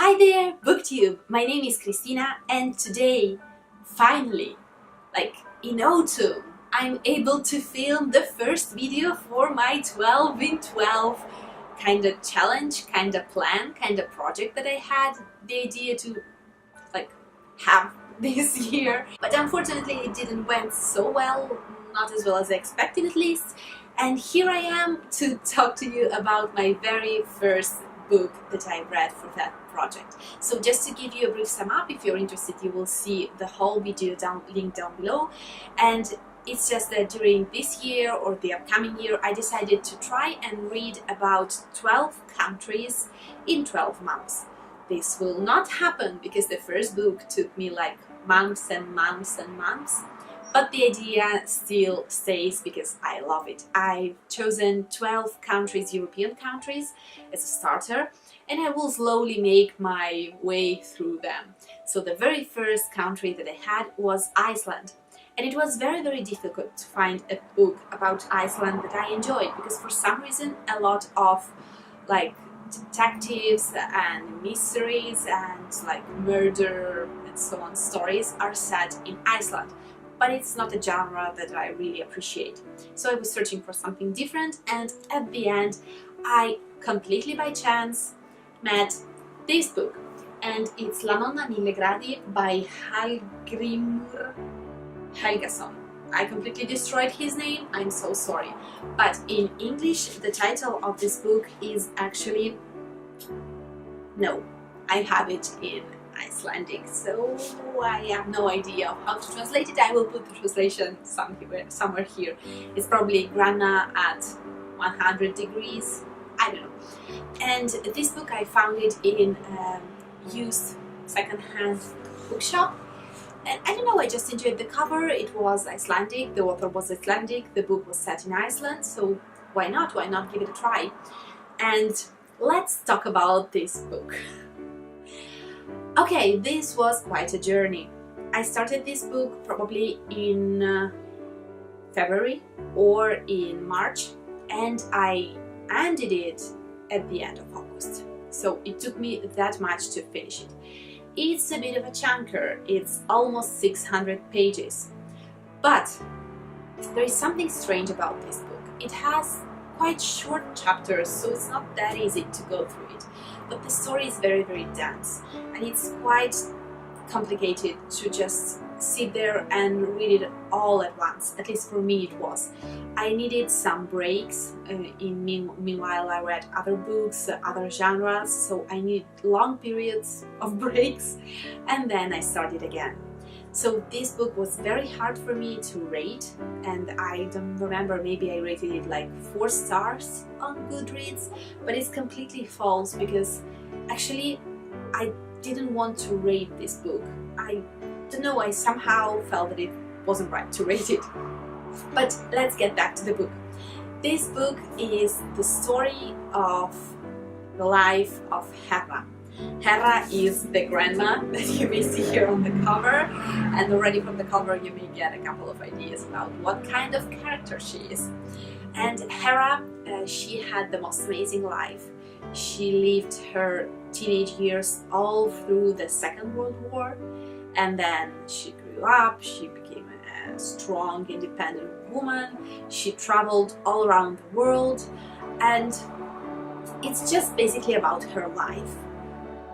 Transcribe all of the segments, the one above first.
Hi there, BookTube! My name is Christina and today, finally, in autumn, I'm able to film the first video for my 12 in 12 kind of challenge, kind of plan, kind of project that I had the idea to have this year. But unfortunately it didn't went so well, not as well as I expected at least. And here I am to talk to you about my very first book that I read for that project. So just to give you a brief sum up, if you're interested you will see the whole video linked down below. And it's just that during this year or the upcoming year I decided to try and read about 12 countries in 12 months. This will not happen because the first book took me like months and months and months. But the idea still stays because I love it. I've chosen 12 countries, European countries, as a starter, and I will slowly make my way through them. So the very first country that I had was Iceland. And it was very, very difficult to find a book about Iceland that I enjoyed because for some reason a lot of detectives and mysteries and murder and so on stories are set in Iceland. But it's not a genre that I really appreciate. So I was searching for something different, and at the end I completely by chance met this book, and it's La nonna mille gradi by Hallgrímur Helgason. I completely destroyed his name, I'm so sorry. But in English the title of this book is actually... no, I have it in Icelandic, so I have no idea of how to translate it. I will put the translation somewhere here. It's probably Grana at 100 degrees, I don't know. And this book I found it in a used second-hand bookshop. And I don't know, I just enjoyed the cover. It was Icelandic, the author was Icelandic, the book was set in Iceland, so why not give it a try? And let's talk about this book. Okay, this was quite a journey. I started this book probably in February or in March, and I ended it at the end of August. So it took me that much to finish it. It's a bit of a chunker, it's almost 600 pages. But there is something strange about this book. It has quite short chapters, so it's not that easy to go through it. But the story is very, very dense, and it's quite complicated to just sit there and read it all at once. At least for me it was. I needed some breaks. Meanwhile I read other books, other genres, so I needed long periods of breaks, and then I started again. So this book was very hard for me to rate, and I don't remember, maybe I rated it like 4 stars on Goodreads, but it's completely false because actually I didn't want to rate this book. I don't know, I somehow felt that it wasn't right to rate it. But let's get back to the book. This book is the story of the life of Hera. Hera is the grandma that you may see here on the cover, and already from the cover you may get a couple of ideas about what kind of character she is. And Hera, she had the most amazing life. She lived her teenage years all through the Second World War, and then she grew up, she became a strong, independent woman, she traveled all around the world, and it's just basically about her life.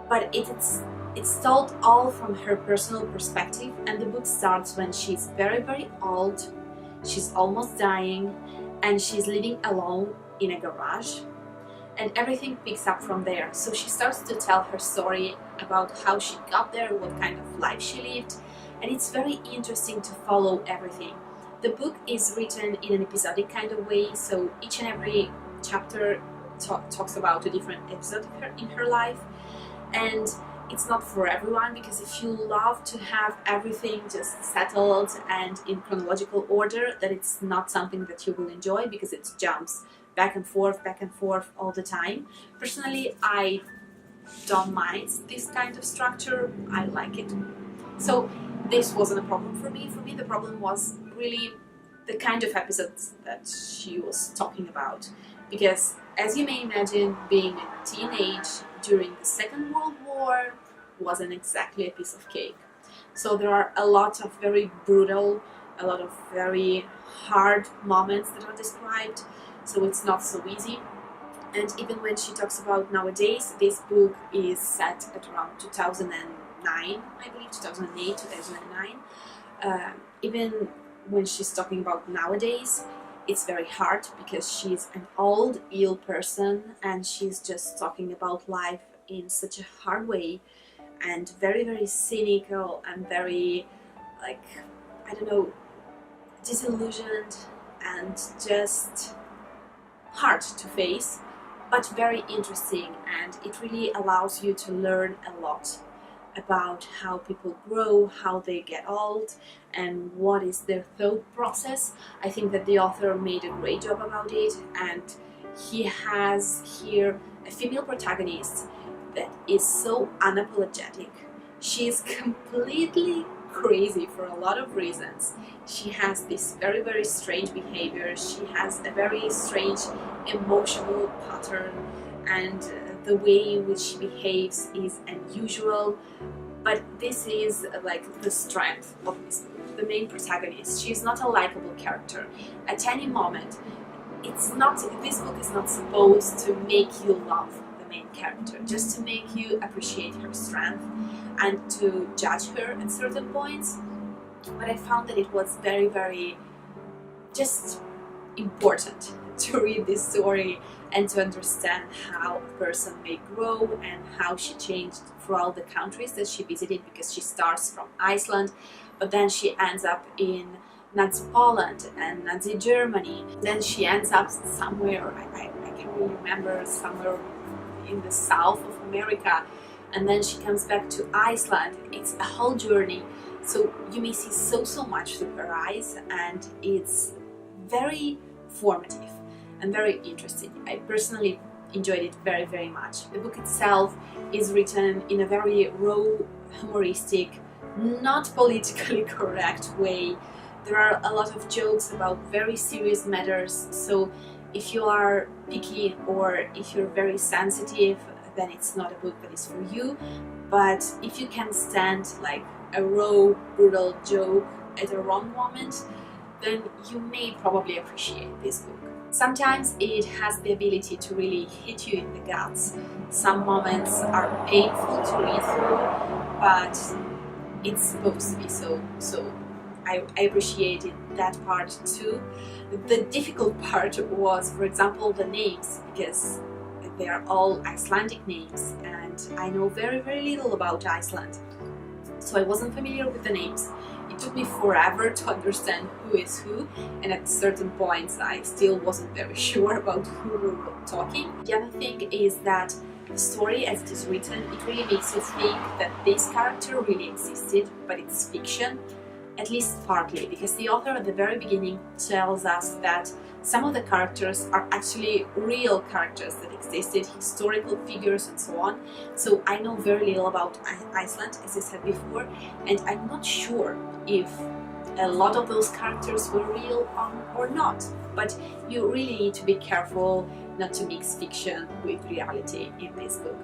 But it's told all from her personal perspective, and the book starts when she's very, very old, she's almost dying, and she's living alone in a garage, and everything picks up from there. So she starts to tell her story about how she got there, what kind of life she lived, and it's very interesting to follow everything. The book is written in an episodic kind of way, so each and every chapter talks about a different episode in her life. And it's not for everyone, because if you love to have everything just settled and in chronological order, then it's not something that you will enjoy because it jumps back and forth all the time. Personally, I don't mind this kind of structure, I like it. So this wasn't a problem for me. For me the problem was really the kind of episodes that she was talking about, because as you may imagine, being a teenage during the Second World War war wasn't exactly a piece of cake. So there are a lot of very brutal, a lot of very hard moments that are described, so it's not so easy. And even when she talks about nowadays, this book is set at around 2009, I believe, 2008, 2009. Even when she's talking about nowadays, it's very hard because she's an old, ill person and she's just talking about life in such a hard way and very, very cynical and very, like, I don't know, disillusioned and just hard to face, but very interesting, and it really allows you to learn a lot about how people grow, how they get old, and what is their thought process. I think that the author made a great job about it, and he has here a female protagonist that is so unapologetic. She is completely crazy for a lot of reasons. She has this very, very strange behavior. She has a very strange emotional pattern, and the way in which she behaves is unusual. But this is like the strength of this, the main protagonist. She's not a likable character. At any moment, this book is not supposed to make you love the main character, just to make you appreciate her strength and to judge her at certain points. But I found that it was very, very just important to read this story and to understand how a person may grow and how she changed throughout the countries that she visited, because she starts from Iceland, but then she ends up in Nazi Poland and Nazi Germany. Then she ends up somewhere, I can't really remember, somewhere in the south of America, and then she comes back to Iceland. It's a whole journey, so you may see so much through her eyes, and it's very formative and very interesting. I personally enjoyed it very, very much. The book itself is written in a very raw, humoristic, not politically correct way. There are a lot of jokes about very serious matters, so if you are picky or if you're very sensitive, then it's not a book that is for you. But if you can stand like a raw, brutal joke at a wrong moment, then you may probably appreciate this book. Sometimes it has the ability to really hit you in the guts. Some moments are painful to read through, but it's supposed to be so. So I appreciated that part too. The difficult part was, for example, the names, because they are all Icelandic names and I know very, very little about Iceland. So I wasn't familiar with the names. It took me forever to understand who is who, and at certain points I still wasn't very sure about who we were talking. The other thing is that the story as it is written, it really makes you think that this character really existed, but it's fiction, at least partly, because the author at the very beginning tells us that some of the characters are actually real characters that existed, historical figures and so on. So I know very little about Iceland, as I said before, and I'm not sure if a lot of those characters were real or not. But you really need to be careful not to mix fiction with reality in this book.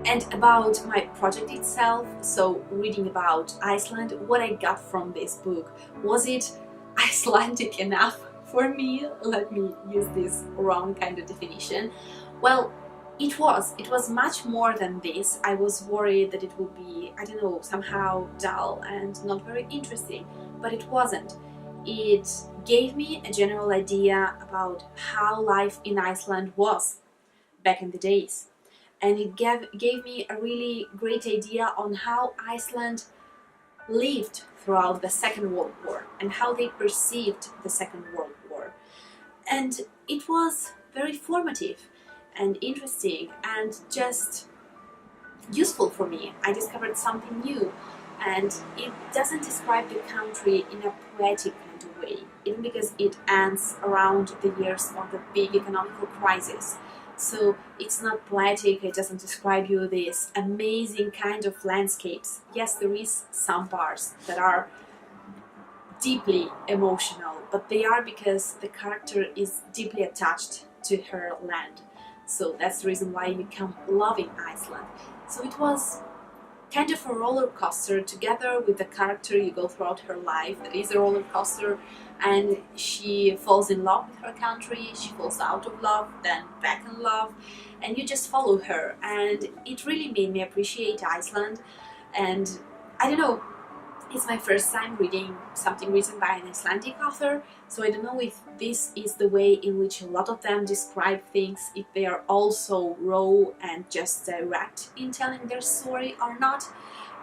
And about my project itself, so reading about Iceland, what I got from this book, was it Icelandic enough for me? Let me use this wrong kind of definition. Well, it was much more than this. I was worried that it would be, I don't know, somehow dull and not very interesting, but it wasn't. It gave me a general idea about how life in Iceland was back in the days. And it gave me a really great idea on how Iceland lived throughout the Second World War and how they perceived the Second World War. And it was very formative and interesting and just useful for me. I discovered something new, and it doesn't describe the country in a poetic kind of way, even because it ends around the years of the big economical crisis. So it's not poetic, it doesn't describe you this amazing kind of landscapes. Yes, there is some parts that are deeply emotional, but they are because the character is deeply attached to her land. So that's the reason why you become loving Iceland. So it was kind of a roller coaster together with the character you go throughout her life. That is a roller coaster, and she falls in love with her country, she falls out of love, then back in love, and you just follow her. And it really made me appreciate Iceland. And I don't know, it's my first time reading something written by an Icelandic author, so I don't know if this is the way in which a lot of them describe things, if they are also raw and just direct in telling their story or not,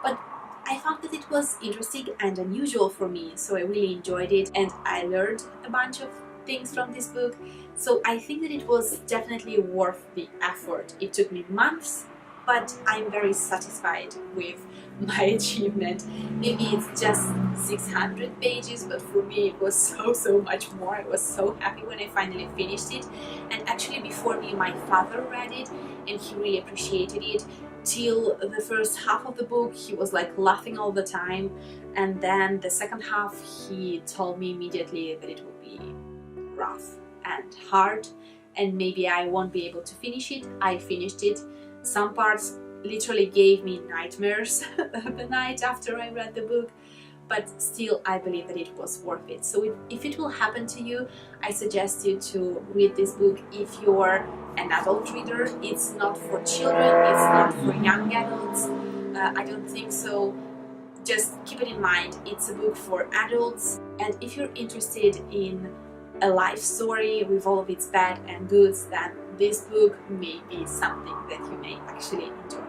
but I found that it was interesting and unusual for me, so I really enjoyed it and I learned a bunch of things from this book, so I think that it was definitely worth the effort. It took me months, but I'm very satisfied with my achievement. Maybe it's just 600 pages, but for me it was so much more. I was so happy when I finally finished it, and actually before me my father read it and he really appreciated it. Till the first half of the book he was like laughing all the time, and then the second half he told me immediately that it would be rough and hard and maybe I won't be able to finish it. I finished it. Some parts literally gave me nightmares the night after I read the book, but still I believe that it was worth it. So if it will happen to you, I suggest you to read this book if you're an adult reader. It's not for children, it's not for young adults, I don't think so. Just keep it in mind, it's a book for adults, and if you're interested in a life story with all of its bad and goods, then this book may be something that you may actually enjoy.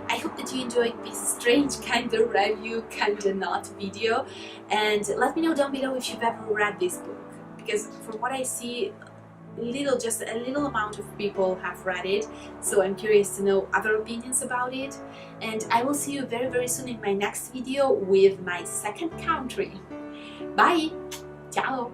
I hope that you enjoyed this strange kind of review, kind of not video, and let me know down below if you've ever read this book, because from what I see, just a little amount of people have read it, so I'm curious to know other opinions about it. And I will see you very soon in my next video with my second country. Bye! Ciao!